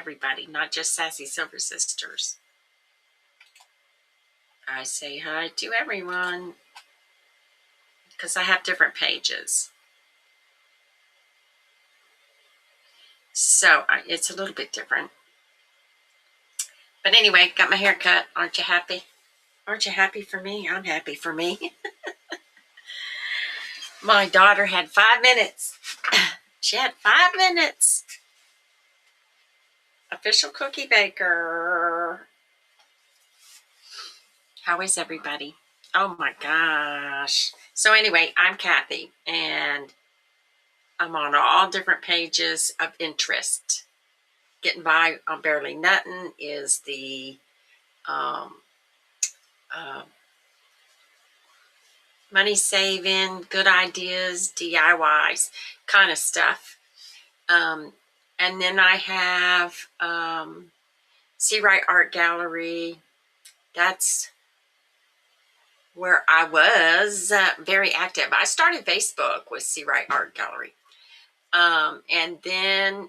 everybody, not just Sassy Silver Sisters. I say hi to everyone because I have different pages. So it's a little bit different. But anyway, got my hair cut. Aren't you happy? Aren't you happy for me? I'm happy for me. My daughter had 5 minutes. She had 5 minutes. Official cookie baker. How is everybody? Oh my gosh. So anyway, I'm Cathy, and I'm on all different pages of interest. Getting by on Barely Nuttin' is the money saving, good ideas, DIYs kind of stuff. And then I have See Right Art Gallery. That's where I was very active. I started Facebook with See Right Art Gallery. And then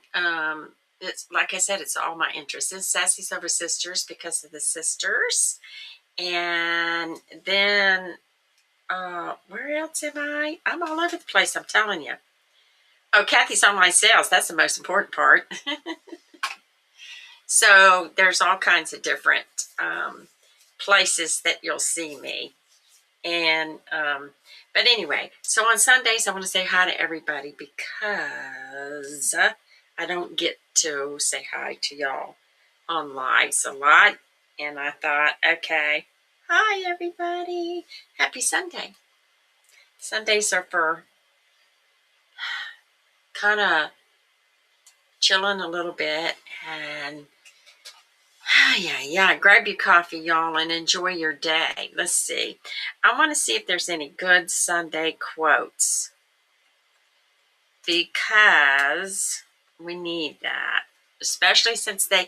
it's like I said, it's all my interests. It's Sassy Silver Sisters because of the sisters. And then where else am I? I'm all over the place, I'm telling you. Oh, Cathy's online sales. That's the most important part. So there's all kinds of different places that you'll see me. And but anyway, so on Sundays I want to say hi to everybody because I don't get to say hi to y'all on lives a lot. And I thought, okay, hi everybody, happy Sunday. Sundays are for kind of chilling a little bit and yeah, grab your coffee, y'all, and enjoy your day. Let's see. I want to see if there's any good Sunday quotes because we need that, especially since they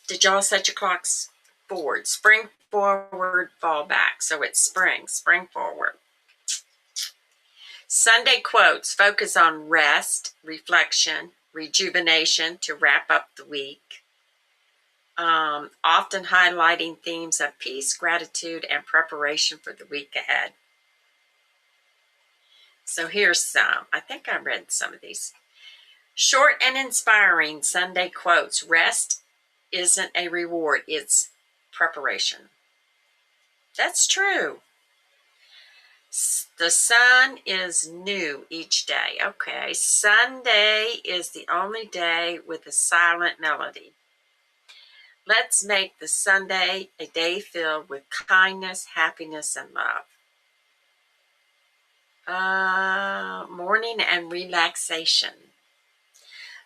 did y'all set your clocks forward. Spring forward, fall back. So it's spring forward. Sunday quotes focus on rest, reflection, rejuvenation to wrap up the week. Often highlighting themes of peace, gratitude, and preparation for the week ahead. So here's some. I think I read some of these. Short and inspiring Sunday quotes. Rest isn't a reward, it's preparation. That's true. The sun is new each day. Okay, Sunday is the only day with a silent melody. Let's make the Sunday a day filled with kindness, happiness, and love. Morning and relaxation.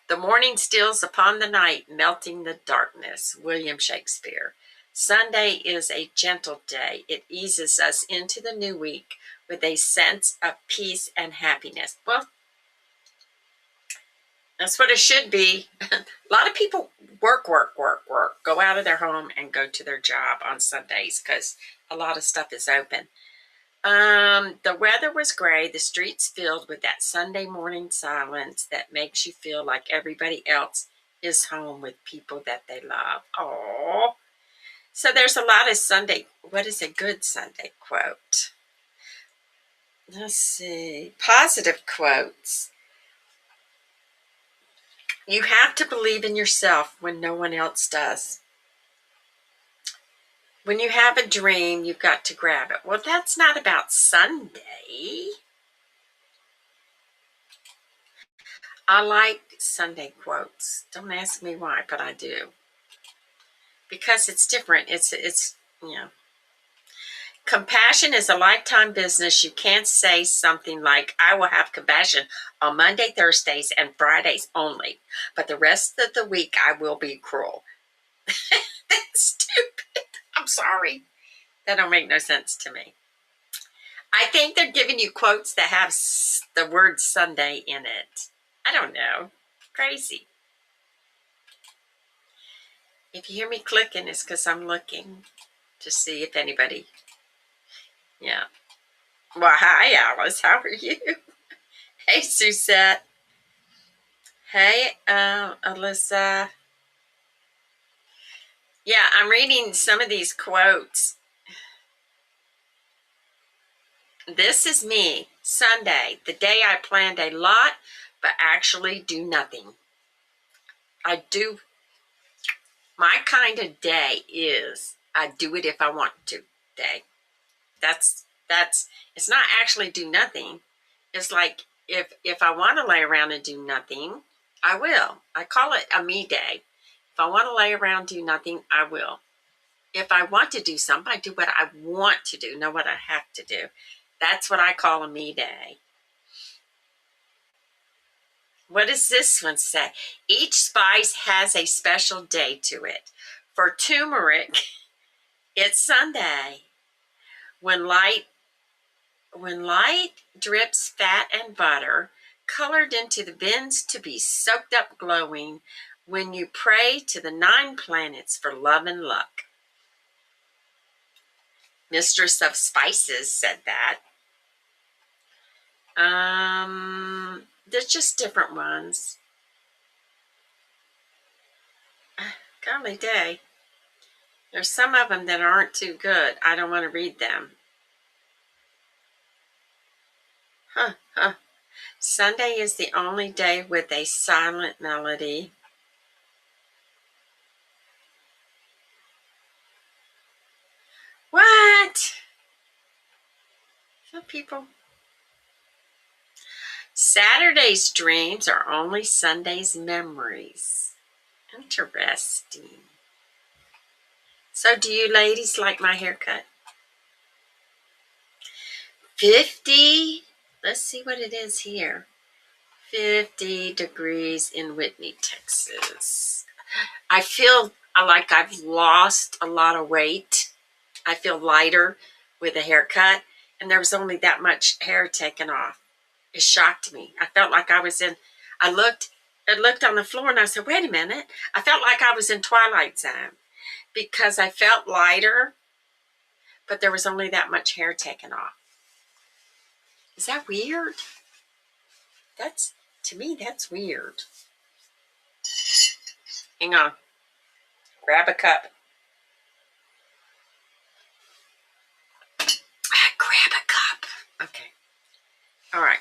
The morning steals upon the night, melting the darkness. William Shakespeare. Sunday is a gentle day. It eases us into the new week with a sense of peace and happiness. Well, that's what it should be. A lot of people work, go out of their home and go to their job on Sundays because a lot of stuff is open. The weather was gray, the streets filled with that Sunday morning silence that makes you feel like everybody else is home with people that they love. Oh, so there's a lot of Sunday. What is a good Sunday quote? Let's see. Positive quotes. You have to believe in yourself when no one else does. When you have a dream, you've got to grab it. Well, that's not about Sunday. I like Sunday quotes. Don't ask me why, but I do. Because it's different. It's you know. Compassion is a lifetime business. You can't say something like, I will have compassion on Monday, Thursdays, and Fridays only, but the rest of the week I will be cruel. That's stupid. I'm sorry. That don't make no sense to me. I think they're giving you quotes that have the word Sunday in it. I don't know. Crazy. If you hear me clicking, it's because I'm looking to see if anybody... Yeah. Well, hi, Alice. How are you? Hey, Suzette. Hey, Alyssa. I'm reading some of these quotes. This is me, Sunday, the day I planned a lot, but actually do nothing. I do, my kind of day is I do it if I want to day. That's, it's not actually do nothing. It's like if I want to lay around and do nothing, I will. I call it a me day. If I want to lay around, do nothing, I will. If I want to do something, I do what I want to do, not what I have to do. That's what I call a me day. What does this one say? Each spice has a special day to it. For turmeric, it's Sunday. When light drips fat and butter, colored into the bins to be soaked up glowing, when you pray to the 9 planets for love and luck. Mistress of Spices said that. There's just different ones. Golly day. There's some of them that aren't too good. I don't want to read them. Sunday is the only day with a silent melody. What? Some people. Saturday's dreams are only Sunday's memories. Interesting. So do you ladies like my haircut? 50, let's see what it is here. 50 degrees in Whitney, Texas. I feel like I've lost a lot of weight. I feel lighter with a haircut, and there was only that much hair taken off. It shocked me. I felt like I was in, I looked on the floor and I said, wait a minute. I felt like I was in Twilight Zone because I felt lighter, but there was only that much hair taken off. Is that weird? To me, that's weird. Hang on. Grab a cup. Grab a cup. Okay. All right.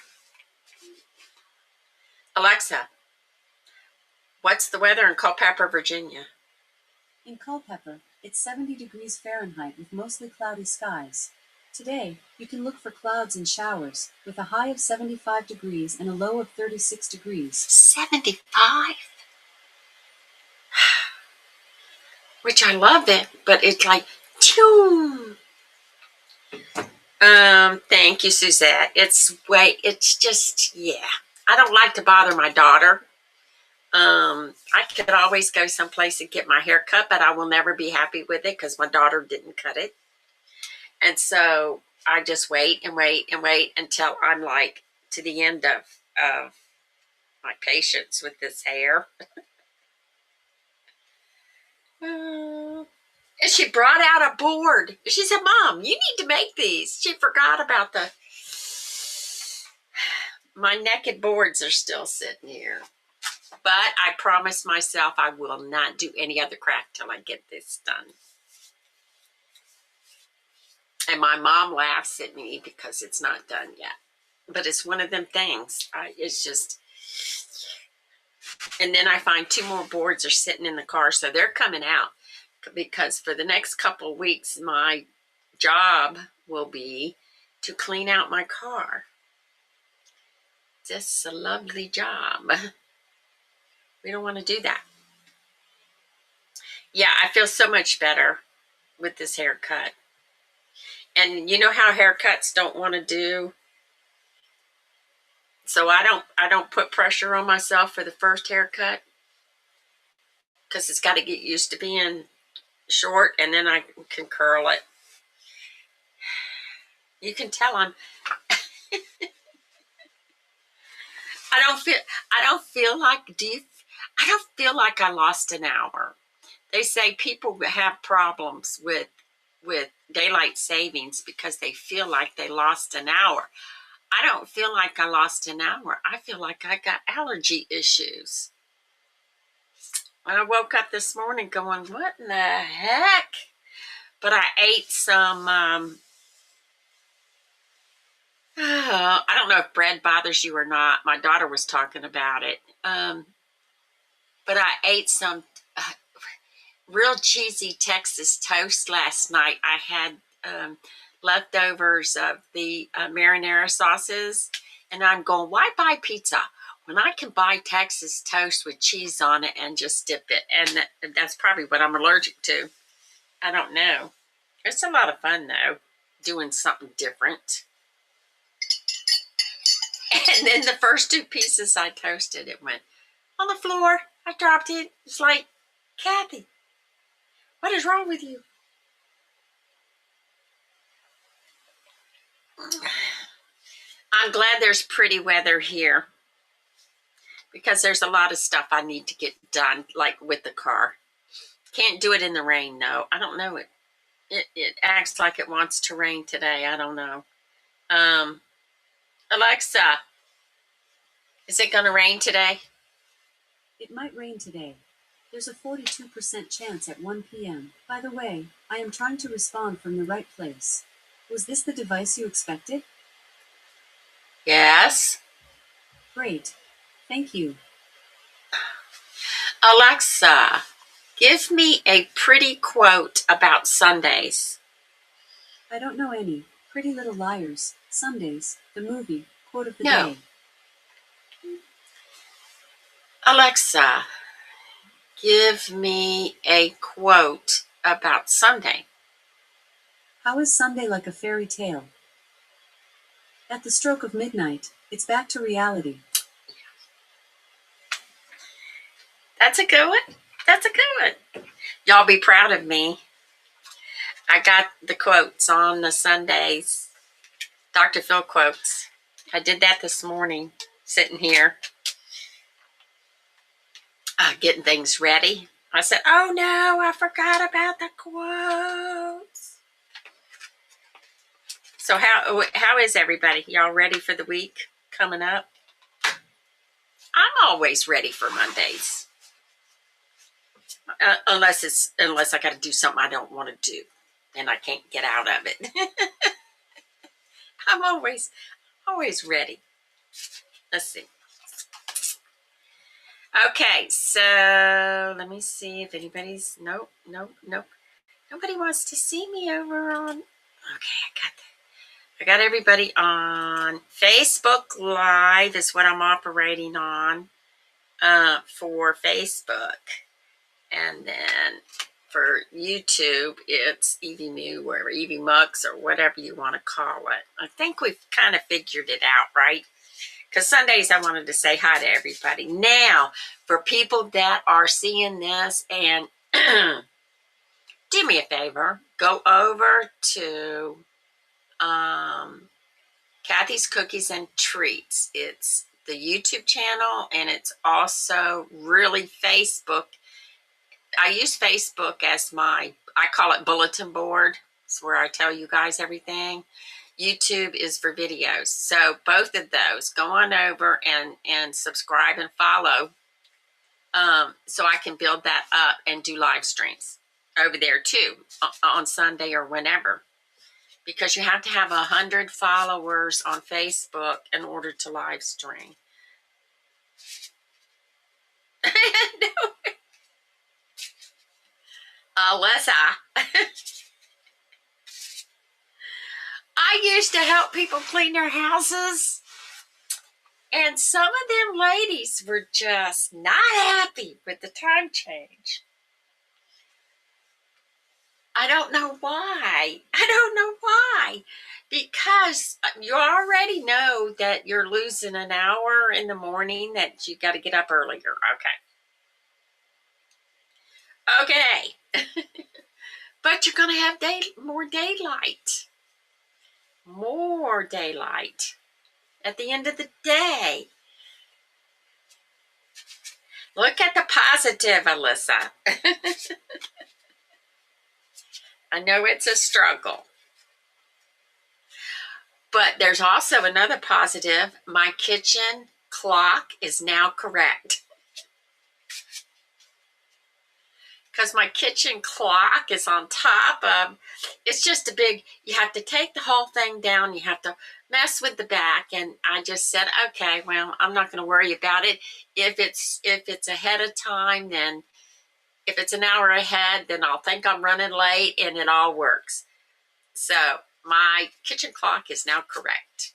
Alexa, what's the weather in Culpeper, Virginia? In Culpeper, it's 70 degrees Fahrenheit with mostly cloudy skies. Today, you can look for clouds and showers with a high of 75 degrees and a low of 36 degrees. 75? Which I love it, but it's like, tune. Thank you, Suzette. It's just, yeah. I don't like to bother my daughter. I could always go someplace and get my hair cut, but I will never be happy with it because my daughter didn't cut it. And so I just wait and wait and wait until I'm like to the end of my patience with this hair. And she brought out a board. She said, Mom, you need to make these. She forgot about my naked boards are still sitting here. But I promised myself I will not do any other craft till I get this done. And my mom laughs at me because it's not done yet. But it's one of them things. It's just... And then I find 2 more boards are sitting in the car, so they're coming out. Because for the next couple of weeks, my job will be to clean out my car. Just a lovely job. We don't want to do that. Yeah, I feel so much better with this haircut. And you know how haircuts don't want to do? So I don't put pressure on myself for the first haircut. Because it's got to get used to being short, and then I can curl it. You can tell I'm I don't feel like I lost an hour. They say people have problems with daylight savings because they feel like they lost an hour. I don't feel like I lost an hour. I feel like I got allergy issues. I woke up this morning going, what in the heck? But I ate some, I don't know if bread bothers you or not. My daughter was talking about it. But I ate some uh, real cheesy Texas toast last night. I had leftovers of the marinara sauces, and I'm going, why buy pizza when I can buy Texas toast with cheese on it and just dip it? And that's probably what I'm allergic to. I don't know. It's a lot of fun though, doing something different. And then the first two pieces I toasted, it went on the floor. I dropped it. It's like, Cathy, what is wrong with you? I'm glad there's pretty weather here because there's a lot of stuff I need to get done, like with the car. Can't do it in the rain, though. I don't know. It acts like it wants to rain today. I don't know. Um, Alexa, is it going to rain today? It might rain today. There's a 42% chance at 1 p.m. By the way, I am trying to respond from the right place. Was this the device you expected? Yes. Great. Thank you. Alexa, give me a pretty quote about Sundays. I don't know any. Pretty Little Liars. Sundays. The movie. Quote of the No. day. Alexa, give me a quote about Sunday. How is Sunday like a fairy tale? At the stroke of midnight, it's back to reality. That's a good one. That's a good one. Y'all be proud of me. I got the quotes on the Sundays. Dr. Phil quotes. I did that this morning, sitting here, getting things ready. I said, oh no, I forgot about the quotes. So how is everybody? Y'all ready for the week coming up? I'm always ready for Mondays. Unless I got to do something I don't want to do and I can't get out of it. I'm always ready. Let's see. Okay, so let me see if anybody's nope. Nobody wants to see me over on. Okay, I got everybody on Facebook Live is what I'm operating on for Facebook. And then for YouTube, it's Evie New or Evie Mux or whatever you want to call it. I think we've kind of figured it out, right? Because Sundays I wanted to say hi to everybody. Now, for people that are seeing this and do me a favor, go over to Cathy's Cookies and Treats. It's the YouTube channel and it's also really Facebook. I use Facebook as I call it bulletin board. It's where I tell you guys everything. YouTube is for videos. So both of those, go on over and subscribe and follow so I can build that up and do live streams over there too on Sunday or whenever. Because you have to have 100 followers on Facebook in order to live stream. Alyssa. I used to help people clean their houses, and some of them ladies were just not happy with the time change. I don't know why. Because you already know that you're losing an hour in the morning, that you got to get up earlier. Okay. But you're going to have more daylight. More daylight at the end of the day. Look at the positive, Alyssa. I know it's a struggle. But there's also another positive. My kitchen clock is now correct. because my kitchen clock is on top of, it's just a big, you have to take the whole thing down. You have to mess with the back. And I just said, okay, well, I'm not going to worry about it. If it's ahead of time, then if it's an hour ahead, then I'll think I'm running late and it all works. So my kitchen clock is now correct.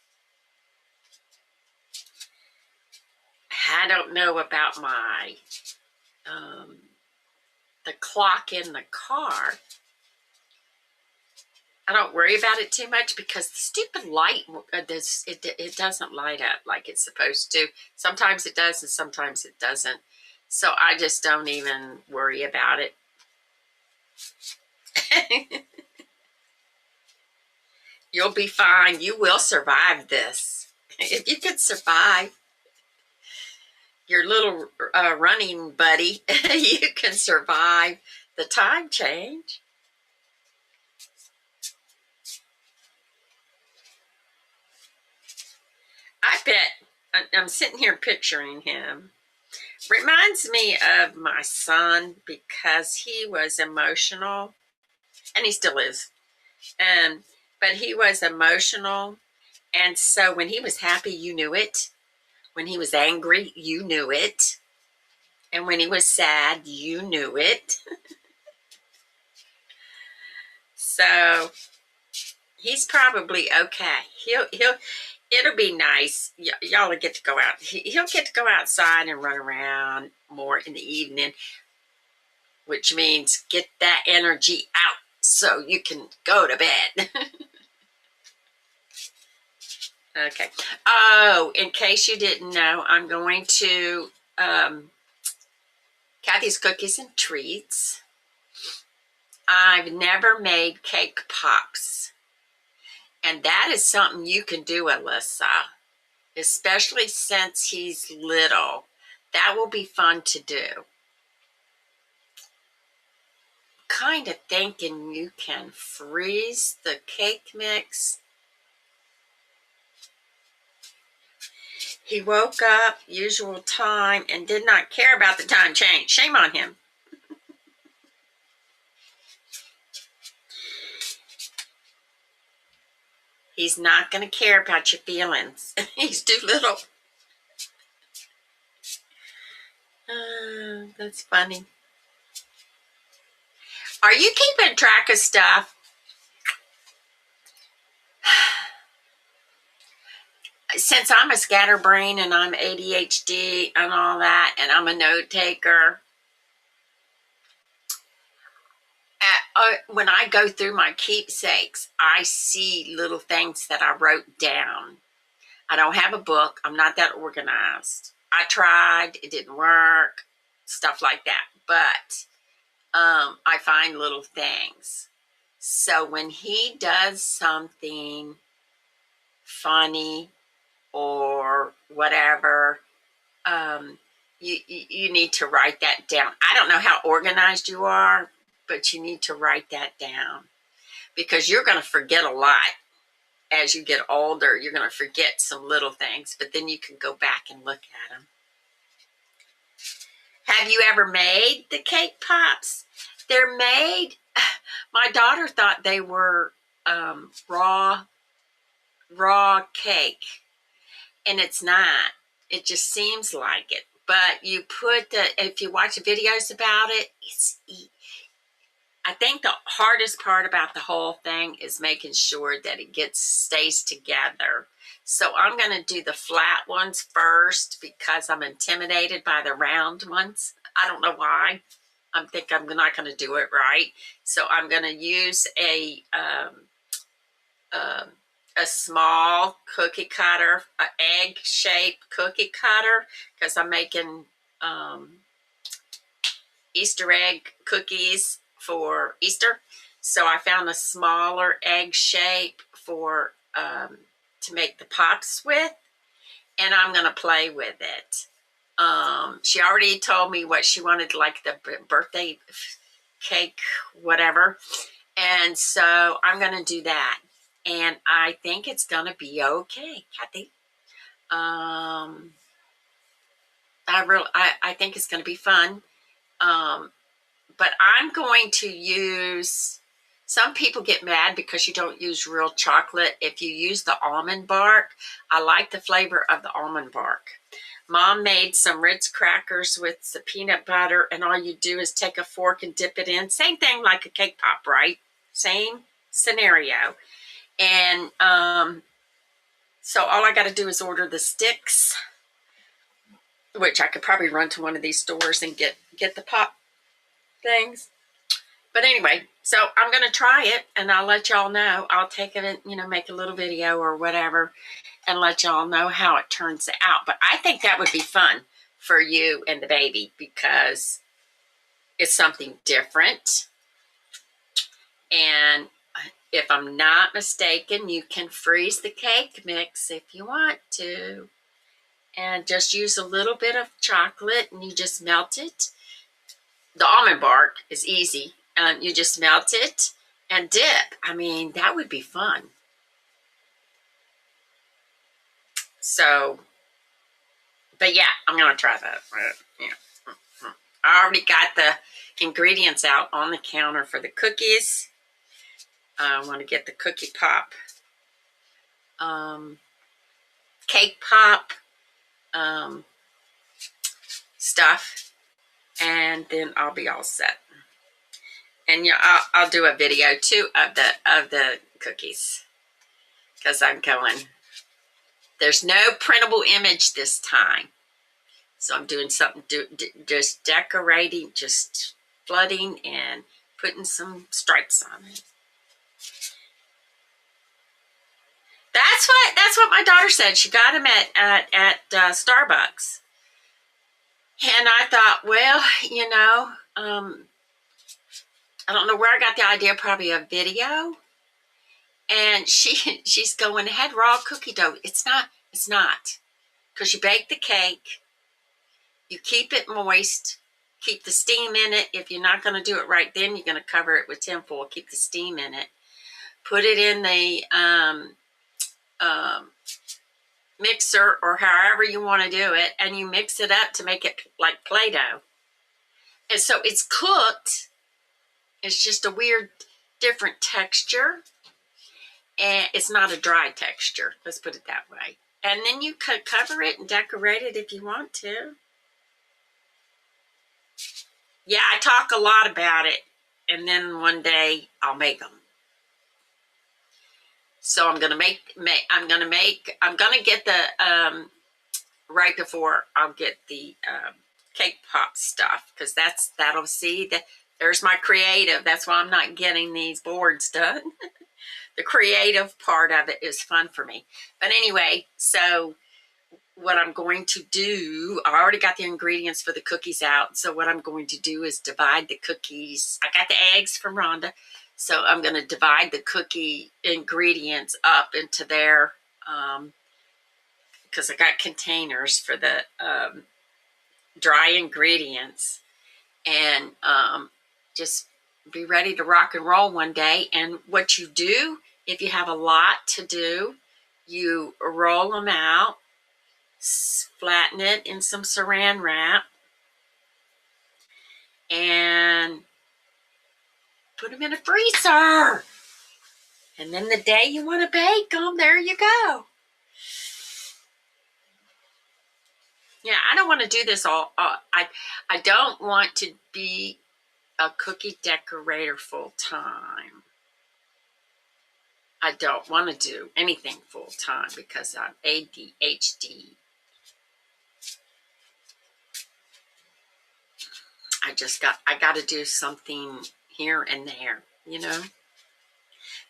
I don't know about my, the clock in the car. I don't worry about it too much because the stupid light, it doesn't light up like it's supposed to. Sometimes it does and sometimes it doesn't. So I just don't even worry about it. You'll be fine. You will survive this. If you could survive your little running buddy, you can survive the time change. I bet, I'm sitting here picturing him. Reminds me of my son because he was emotional, and he still is. But he was emotional, and so when he was happy, you knew it. When he was angry, you knew it. And when he was sad, you knew it. So he's probably okay. It'll be nice. Y'all will get to go out. He'll get to go outside and run around more in the evening, which means get that energy out so you can go to bed. Okay. Oh, in case you didn't know, I'm going to Cathy's Cookies and Treats. I've never made cake pops. And that is something you can do, Alyssa, especially since he's little. That will be fun to do. Kind of thinking you can freeze the cake mix. He woke up usual time and did not care about the time change. Shame on him. He's not going to care about your feelings. He's too little. That's funny. Are you keeping track of stuff? Since I'm a scatterbrain and I'm ADHD and all that, and I'm a note taker, when I go through my keepsakes, I see little things that I wrote down. I don't have a book. I'm not that organized. I tried. It didn't work. Stuff like that. But I find little things. So when he does something funny or whatever, you need to write that down. I don't know how organized you are, but you need to write that down because you're going to forget a lot. As you get older, you're going to forget some little things, but then you can go back and look at them. Have you ever made the cake pops? They're made, my daughter thought they were raw cake, and it's not. It just seems like it. But you put if you watch videos about it, I think the hardest part about the whole thing is making sure that it stays together. So I'm going to do the flat ones first because I'm intimidated by the round ones. I don't know why. I think I'm not going to do it right. So I'm going to use a small cookie cutter, an egg-shaped cookie cutter, because I'm making Easter egg cookies for Easter. So I found a smaller egg shape for to make the pops with, and I'm going to play with it. She already told me what she wanted, like the birthday cake, whatever. And so I'm going to do that. And I think it's going to be okay, Cathy. I think it's going to be fun. But but I'm going to use, some people get mad because you don't use real chocolate. If you use the almond bark, I like the flavor of the almond bark. Mom made some Ritz crackers with the peanut butter, and all you do is take a fork and dip it in. Same thing like a cake pop, right? Same scenario. And so all I got to do is order the sticks, which I could probably run to one of these stores and get the pop things. But anyway, so I'm going to try it, and I'll let y'all know. I'll take it and, you know, make a little video or whatever and let y'all know how it turns out. But I think that would be fun for you and the baby because it's something different. And if I'm not mistaken, you can freeze the cake mix if you want to. And just use a little bit of chocolate and you just melt it. The almond bark is easy. You just melt it and dip. I mean, that would be fun. So, but yeah, I'm going to try that. Yeah. I already got the ingredients out on the counter for the cookies. I want to get the cookie pop, cake pop stuff, and then I'll be all set. And yeah, I'll do a video too of the cookies because I'm going. There's no printable image this time, so I'm doing something. Just decorating, just flooding and putting some stripes on it. That's what my daughter said. She got them at Starbucks, and I thought, well, you know, I don't know where I got the idea. Probably a video. And she's going ahead, raw cookie dough. It's not, because you bake the cake, you keep it moist, keep the steam in it. If you're not going to do it right then, you're going to cover it with tinfoil, keep the steam in it. Put it in the mixer or however you want to do it, and you mix it up to make it like Play-Doh. And so it's cooked. It's just a weird, different texture. And it's not a dry texture. Let's put it that way. And then you could cover it and decorate it if you want to. Yeah, I talk a lot about it. And then one day I'll make them. So I'm going to get the, right before I'll get the cake pop stuff. Because that'll see that there's my creative. That's why I'm not getting these boards done. The creative part of it is fun for me. But anyway, so what I'm going to do, I already got the ingredients for the cookies out. So what I'm going to do is divide the cookies. I got the eggs from Rhonda. So I'm going to divide the cookie ingredients up into their, because I got containers for the dry ingredients. And just be ready to rock and roll one day. And what you do, if you have a lot to do, you roll them out, flatten it in some saran wrap, and put them in a freezer. And then the day you want to bake them, there you go. Yeah, I don't want to do this all. I don't want to be a cookie decorator full time. I don't want to do anything full time because I'm ADHD. I got to do something here and there, you know.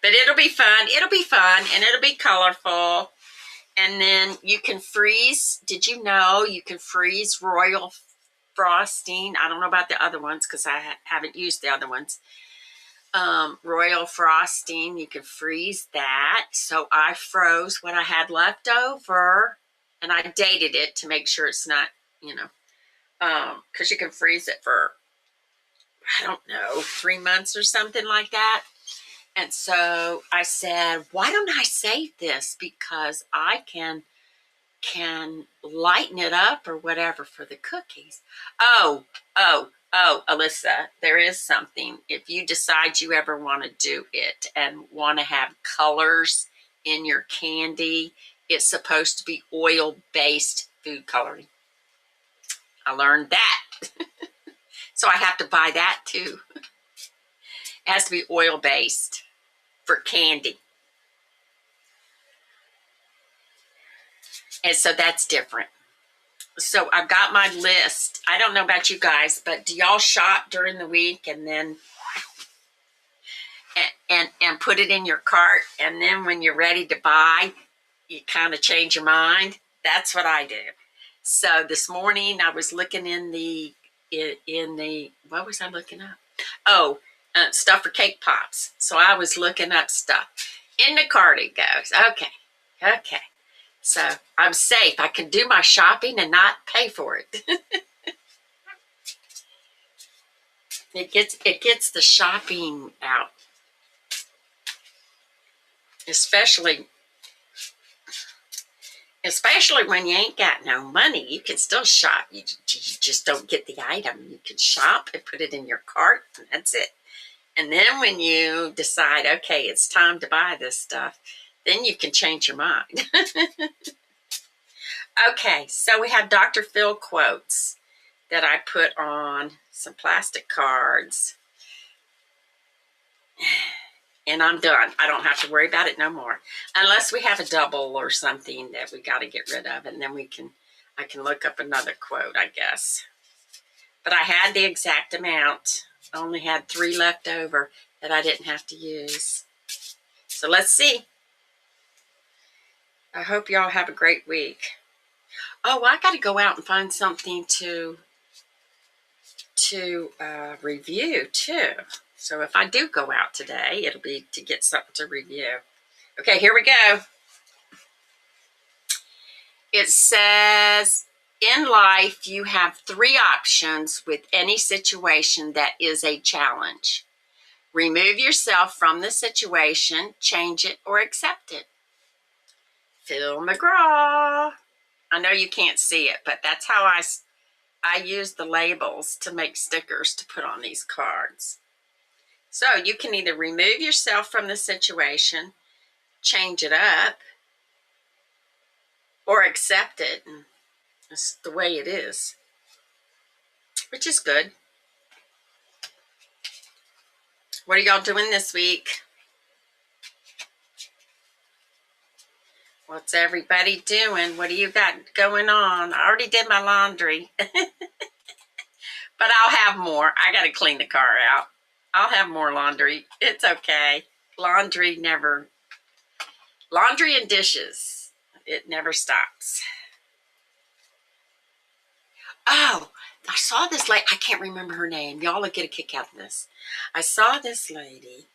But it'll be fun. It'll be fun and it'll be colorful. And then you can freeze. Did you know you can freeze royal frosting? I don't know about the other ones because I haven't used the other ones. Royal frosting, you can freeze that. So I froze what I had left over, and I dated it to make sure it's not, you know, because you can freeze it for, I don't know, 3 months or something like that. And so I said, why don't I save this? Because I can lighten it up or whatever for the cookies. Oh, Oh, Alyssa, there is something. If you decide you ever want to do it and want to have colors in your candy, it's supposed to be oil-based food coloring. I learned that. So I have to buy that too. It has to be oil-based for candy. And so that's different. So I've got my list. I don't know about you guys, but do y'all shop during the week and then and put it in your cart, and then when you're ready to buy, you kind of change your mind? That's what I do. So this morning I was looking in the what was I looking up? Oh, stuff for cake pops. So I was looking up stuff. In the cart it goes. Okay. So I'm safe. I can do my shopping and not pay for it. It gets the shopping out, especially when you ain't got no money. You can still shop. You just don't get the item. You can shop and put it in your cart, and that's it. And then when you decide, okay, it's time to buy this stuff, then you can change your mind. Okay, so we have Dr. Phil quotes that I put on some plastic cards. And I'm done. I don't have to worry about it no more. Unless we have a double or something that we got to get rid of, and then I can look up another quote, I guess. But I had the exact amount. I only had 3 left over that I didn't have to use. So let's see. I hope y'all have a great week. Oh, I got to go out and find something to review too. So if I do go out today, it'll be to get something to review. Okay, here we go. It says, in life, you have 3 options with any situation that is a challenge. Remove yourself from the situation, change it, or accept it. Phil McGraw. I know you can't see it, but that's how I use the labels to make stickers to put on these cards. So you can either remove yourself from the situation, change it up, or accept it. And it's the way it is, which is good. What are y'all doing this week? What's everybody doing? What do you got going on? I already did my laundry. But I'll have more. I got to clean the car out. I'll have more laundry. It's okay. Laundry and dishes. It never stops. Oh, I saw this lady. I can't remember her name. Y'all will get a kick out of this. I saw this lady.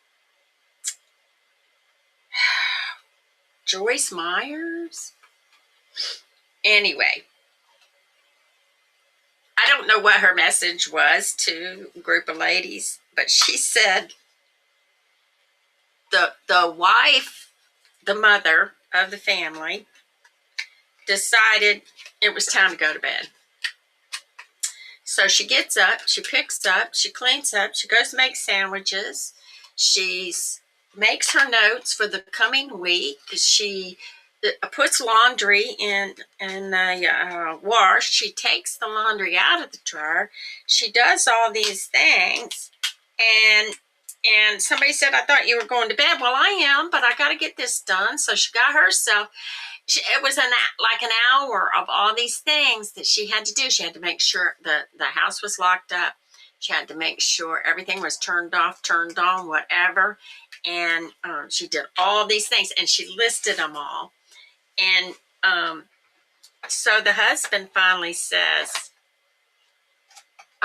Joyce Myers? Anyway, I don't know what her message was to a group of ladies, but she said the wife, the mother of the family, decided it was time to go to bed. So she gets up, she picks up, she cleans up, she goes to make sandwiches. She makes her notes for the coming week. She puts laundry in the wash. She takes the laundry out of the dryer. She does all these things, and somebody said, I thought you were going to bed. Well, I am, but I got to get this done. So she got herself. It was like an hour of all these things that she had to do. She had to make sure the house was locked up. She had to make sure everything was turned off, turned on, whatever. And she did all these things, and she listed them all. And so the husband finally says,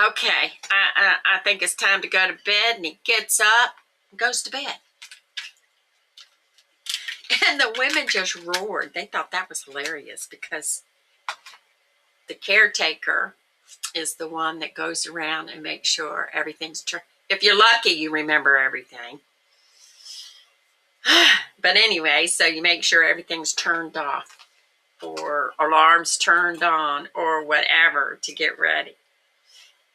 okay, I think it's time to go to bed. And he gets up and goes to bed. And the women just roared. They thought that was hilarious because the caretaker is the one that goes around and makes sure everything's turned. If you're lucky, you remember everything. But anyway, so you make sure everything's turned off or alarms turned on or whatever to get ready.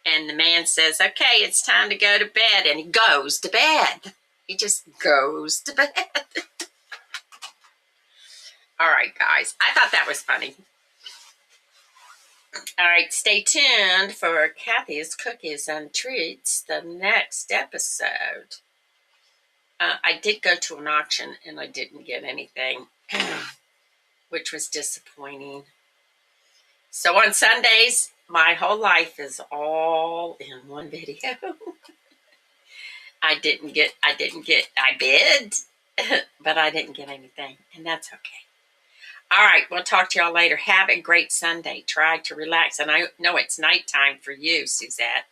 And the man says, okay, it's time to go to bed. And he goes to bed. He just goes to bed. All right, guys. I thought that was funny. All right, stay tuned for Cathy's Cookies and Treats, the next episode. I did go to an auction and I didn't get anything, which was disappointing. So on Sundays, my whole life is all in one video. I bid, but I didn't get anything, and that's okay. All right, we'll talk to y'all later. Have a great Sunday. Try to relax. And I know it's nighttime for you, Suzette.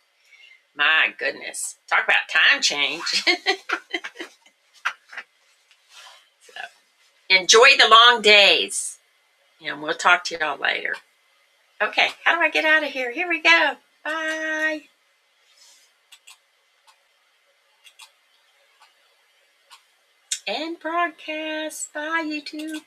My goodness. Talk about time change. So, enjoy the long days, and we'll talk to y'all later. Okay, how do I get out of here? Here we go. Bye. End broadcast. Bye, YouTube.